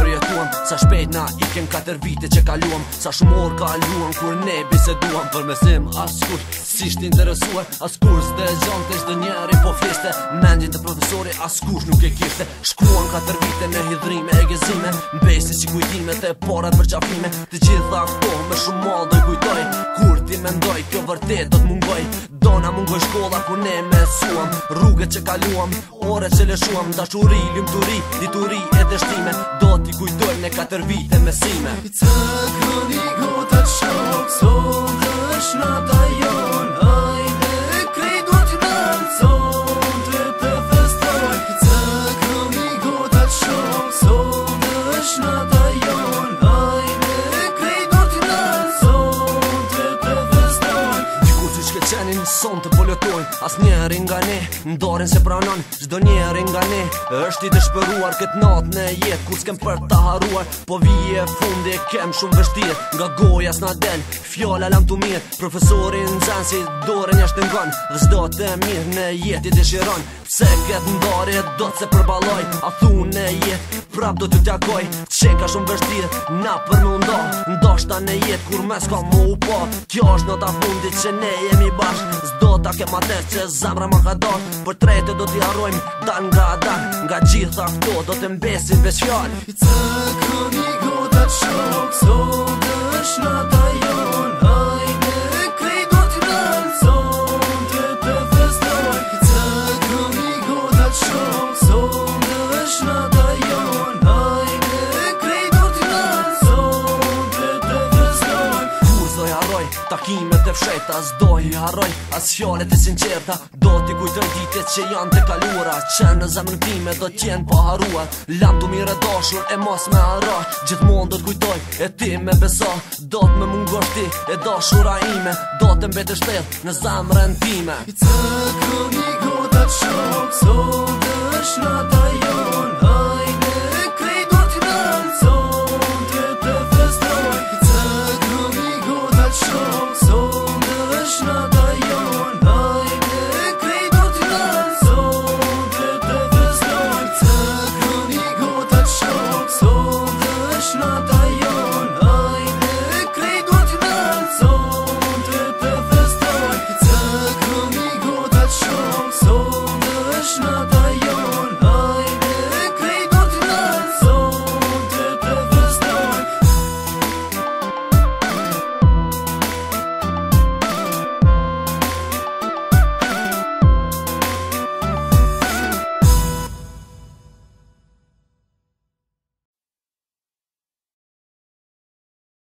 përjetuam, sa shpejt na iken 4 vite që kaluam, sa shumë orë kaluam kur ne biseduam. Për mesim askur s'isht interesuar, askur s'de gjante çdo njeri po fliste, mendjen të profesori askush nuk e kishte. Shkruan 4 vite me hidhrime e gëzime, mbesi si kujtimet e parat për qafime. Të gjitha këto me shumë mall do i kujtoj, kur ti mendoj kjo vërtet do t'mungoj. Dona mungoj shkolla ku ne mësuam, rrugët që kaluam, orët që lëshuam, dashuri, lumturi, dituri e dështime, do t'i kujtoj në 4 vite mesime. Të këni gota shok, sot është nata jon, hajde krejt do t'na nëzon të festoj. Të këni gota shok, sot është nata jon, hajde krejt do t'na nëzon të festoj. Dikur që shkeqenin son të poljotojnë, as njeri nga ne ndorin se pranon, çdo njeri nga ne është i dëshpëruar këtë natë në jetë kur s'kem për ta haruar. Po vije fundi e kem shumë vështirë, nga goja s'na del fjala lam tu mirë. Profesori nxan si dorën jashtë ngon, dhe s'do të mirë në jetë i dëshiron. Pse këtë ndarje do të se përballoj, a thunë në jetë prap do t'ju t'jakoj. Qenë ka shumë vështirë na për me unda, ndoshta në jetë kur mes ka mu u pa. Kjo është nota fundit që ne jemi bashk, s'do ta kem atë që zamra ma ka dar. Për trete do t'i harrojmë dan nga gjitha këto do të mbesin veç fjallë. Të këni gota shok, sot është nata jon, hajde krejt do t'na nëzon të festoj. Të këni gota shok, sot është nata jon, hajde krejt do t'na nëzon të festoj. Kur s'doj harroj takimet e fsheta, s'doj harroj as fjallet e sinqerta. Do t'i kujtoj ditët që janë të kalura, që në zemrën time do t'jen pa haruar. Lam tu mire dashur e mos me harra, gjithmonë do t'kujtoj e ti me besa. Do t'me mungosh ti e dashura ime, do të mbetesh shtell në zemrën time. Të këni gota shok, sot është nata jon,